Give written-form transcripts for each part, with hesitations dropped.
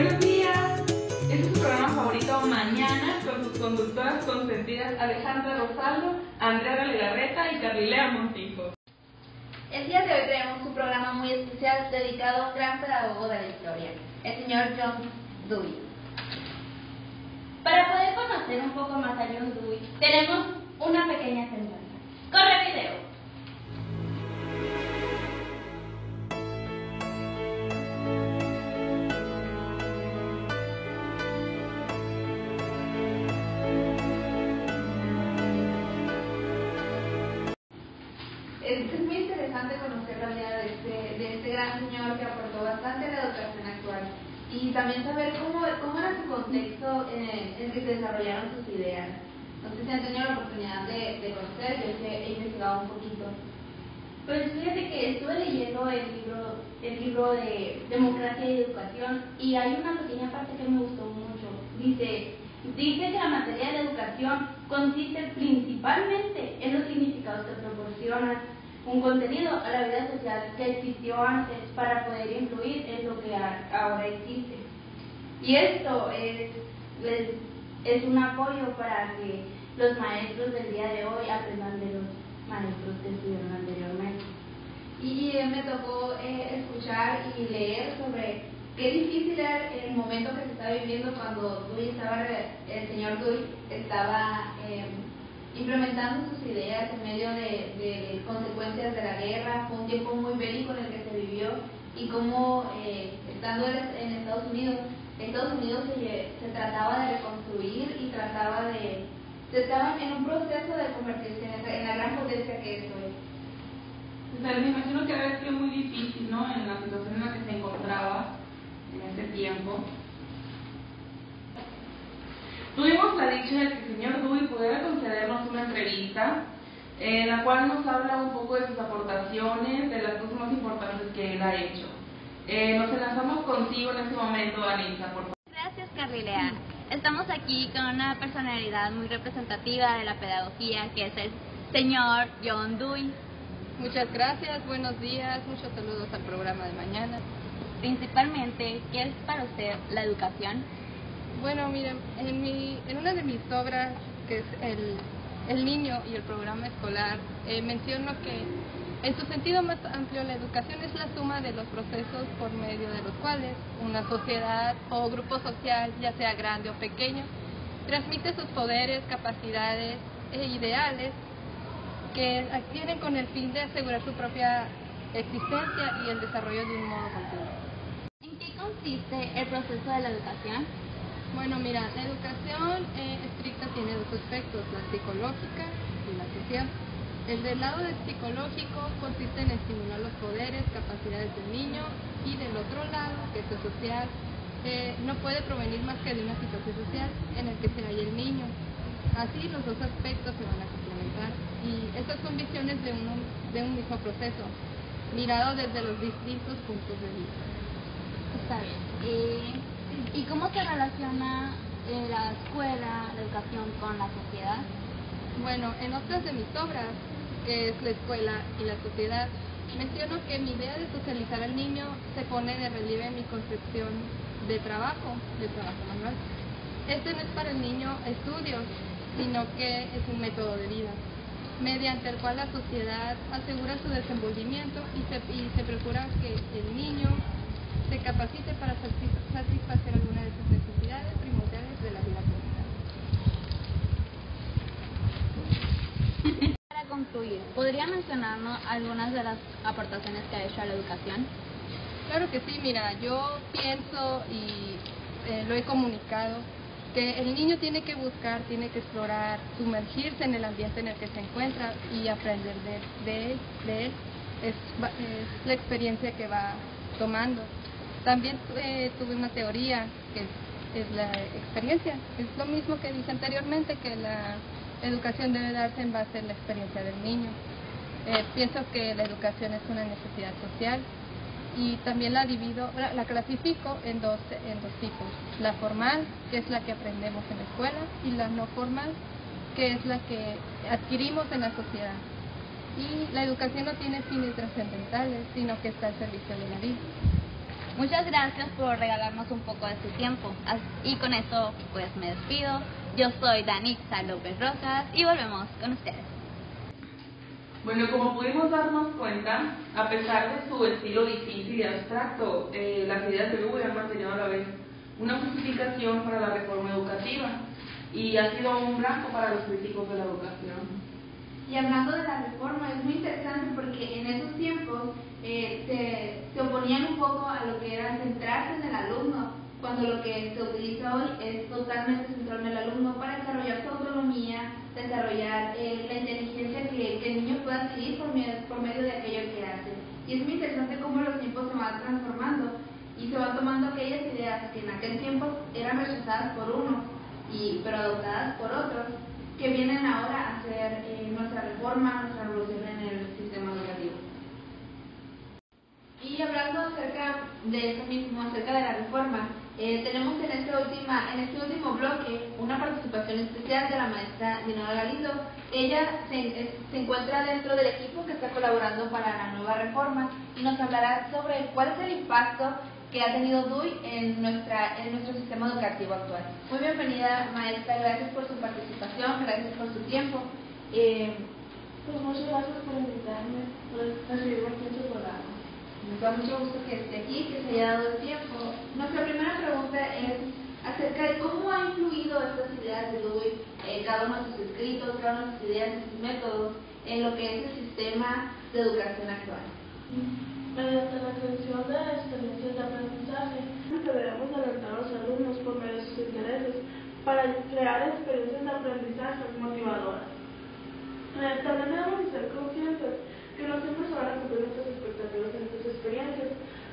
Buenos días. Este es su programa favorito Mañana con sus conductoras consentidas Alejandra Rosaldo, Andrea Legarreta y Carlilea Montijo. El día de hoy tenemos un programa muy especial dedicado a un gran pedagogo de la historia, el señor John Dewey. Para poder conocer un poco más a John Dewey, tenemos una pequeña semblanza. ¡Corre video! Es muy interesante conocer la vida de este gran señor que aportó bastante a la educación actual y también saber cómo era su contexto en el que se desarrollaron sus ideas. No sé si han tenido la oportunidad de conocer, yo he investigado un poquito. Pues fíjate que estuve leyendo el libro de Democracia y Educación y hay una pequeña parte que me gustó mucho. Dice que la materia de educación consiste principalmente en los significados que proporcionan un contenido a la vida social que existió antes para poder influir en lo que ahora existe. Y esto es un apoyo para que los maestros del día de hoy aprendan de los maestros que estuvieron anteriormente. Y me tocó escuchar y leer sobre qué difícil era el momento que se estaba viviendo cuando el señor Dewey estaba implementando sus ideas en medio de consecuencias de la guerra. Fue un tiempo muy bélico en el que se vivió y cómo estando en Estados Unidos se trataba de reconstruir y estaban en un proceso de convertirse en la gran potencia que es hoy. O sea, me imagino que había sido muy difícil, ¿no? En la situación en la que se encontraba en ese tiempo. Tuvimos la dicha de que el señor Dewey pudiera concedernos una entrevista en la cual nos habla un poco de sus aportaciones, de las cosas más importantes que él ha hecho. Nos enlazamos contigo en este momento, Anisa, por favor. Gracias, Carlilea. Estamos aquí con una personalidad muy representativa de la pedagogía, que es el señor John Dewey. Muchas gracias, buenos días, muchos saludos al programa de mañana. Principalmente, ¿qué es para usted la educación? Bueno, miren, en una de mis obras, que es el niño y el programa escolar, menciono que en su sentido más amplio la educación es la suma de los procesos por medio de los cuales una sociedad o grupo social, ya sea grande o pequeño, transmite sus poderes, capacidades e ideales que adquieren con el fin de asegurar su propia existencia y el desarrollo de un modo continuo. ¿En qué consiste el proceso de la educación? Bueno, mira, la educación estricta tiene dos aspectos, la psicológica y la social. El del lado del psicológico consiste en estimular los poderes, capacidades del niño, y del otro lado, que es el social, no puede provenir más que de una situación social en el que se halla el niño. Así los dos aspectos se van a complementar y esas son visiones de un mismo proceso, mirado desde los distintos puntos de vista. Está bien. ¿Y cómo se relaciona la escuela, la educación con la sociedad? Bueno, en otras de mis obras, que es la escuela y la sociedad, menciono que mi idea de socializar al niño se pone de relieve en mi concepción de trabajo manual. Este no es para el niño estudios, sino que es un método de vida, mediante el cual la sociedad asegura su desenvolvimiento y se procura que el niño se capacite para satisfacer alguna de sus necesidades primordiales de la vida comunitaria. Para concluir, ¿podría mencionarnos algunas de las aportaciones que ha hecho a la educación? Claro que sí, mira, yo pienso y lo he comunicado, que el niño tiene que buscar, tiene que explorar, sumergirse en el ambiente en el que se encuentra y aprender de él. Es la experiencia que va tomando. También tuve una teoría que es la experiencia. Es lo mismo que dije anteriormente, que la educación debe darse en base a la experiencia del niño. Pienso que la educación es una necesidad social y también la clasifico en dos tipos. La formal, que es la que aprendemos en la escuela, y la no formal, que es la que adquirimos en la sociedad. Y la educación no tiene fines trascendentales, sino que está al servicio de la vida. Muchas gracias por regalarnos un poco de su tiempo. Y con esto pues me despido. Yo soy Danitza López Rosas y volvemos con ustedes. Bueno, como pudimos darnos cuenta, a pesar de su estilo difícil y abstracto, las ideas de Dewey han mantenido a la vez una justificación para la reforma educativa y ha sido un blanco para los críticos de la educación. Y hablando de la reforma, es muy interesante porque en esos tiempos se oponían un poco a lo que era centrarse en el alumno, cuando lo que se utiliza hoy es totalmente centrarme en el alumno para desarrollar su autonomía, desarrollar la inteligencia que el niño pueda adquirir por medio de aquello que hace. Y es muy interesante cómo los tiempos se van transformando y se van tomando aquellas ideas que en aquel tiempo eran rechazadas por unos, pero adoptadas por otros, que vienen ahora a hacer nuestra reforma, nuestra revolución en el sistema educativo. Y hablando acerca de eso mismo, acerca de la reforma, tenemos en este último bloque una participación especial de la maestra Dinora Galindo. Ella se encuentra dentro del equipo que está colaborando para la nueva reforma y nos hablará sobre cuál es el impacto que ha tenido Dewey en nuestro sistema educativo actual. Muy bienvenida, maestra, gracias por su participación, gracias por su tiempo. Pues muchas gracias por invitarme, por recibirme aquí en su programa. Nos da mucho gusto que esté aquí, que se haya dado el tiempo. Nuestra primera pregunta es acerca de cómo ha influido estas ideas de Dewey, cada uno de sus escritos, cada una de sus ideas y sus métodos en lo que es el sistema de educación actual. Mediante la creación de experiencias de aprendizaje, debemos alertar a los alumnos por medio de sus intereses para crear experiencias de aprendizaje motivadoras. También debemos ser conscientes que no siempre se van a cumplir nuestras expectativas en estas experiencias,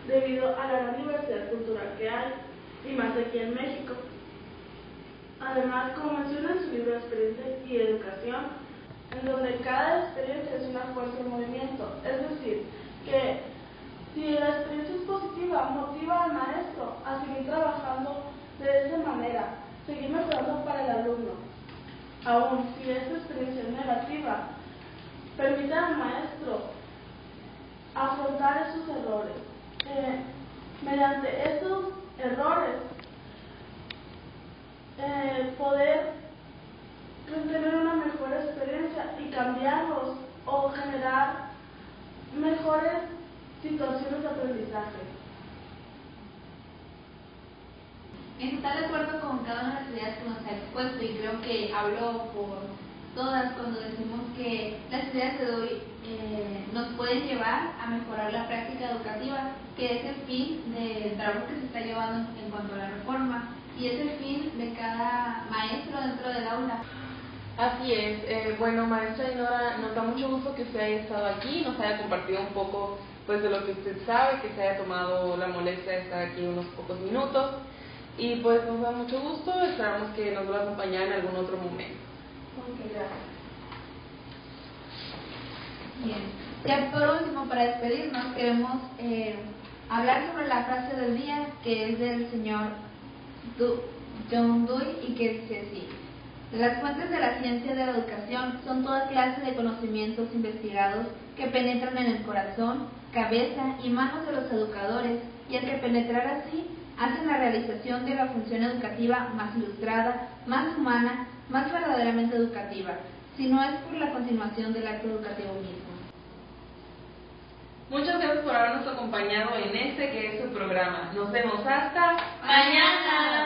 debido a la gran diversidad cultural que hay, y más aquí en México. Además, como menciona en su libro Experiencia y Educación, en donde cada experiencia es una fuerza en movimiento, es decir, que si la experiencia es positiva, motiva al maestro a seguir trabajando de esa manera, seguir mejorando para el alumno. Aún si esta experiencia es negativa, permite al maestro afrontar esos errores. Mediante estos errores, poder tener una mejor experiencia y cambiarlos o generar mejores situaciones de aprendizaje. En total de acuerdo con cada una de las ideas que nos ha expuesto, y creo que hablo por todas cuando decimos que las ideas de hoy nos pueden llevar a mejorar la práctica educativa, que es el fin del trabajo que se está llevando en cuanto a la reforma, y es el fin de cada maestro dentro del aula. Así es. Bueno, maestra Dinora, nos da mucho gusto que usted haya estado aquí, nos haya compartido un poco pues de lo que usted sabe, que se haya tomado la molestia de estar aquí unos pocos minutos, y pues nos da mucho gusto, esperamos que nos vuelva a acompañar en algún otro momento. Ok, gracias. Bien, ya por último, para despedirnos, queremos hablar sobre la frase del día, que es del señor John Dewey, y que dice así: las fuentes de la ciencia de la educación son toda clase de conocimientos investigados que penetran en el corazón, cabeza y manos de los educadores, y al que penetrar así hacen la realización de la función educativa más ilustrada, más humana, más verdaderamente educativa, si no es por la continuación del acto educativo mismo. Muchas gracias por habernos acompañado en este que es su programa. Nos vemos hasta mañana.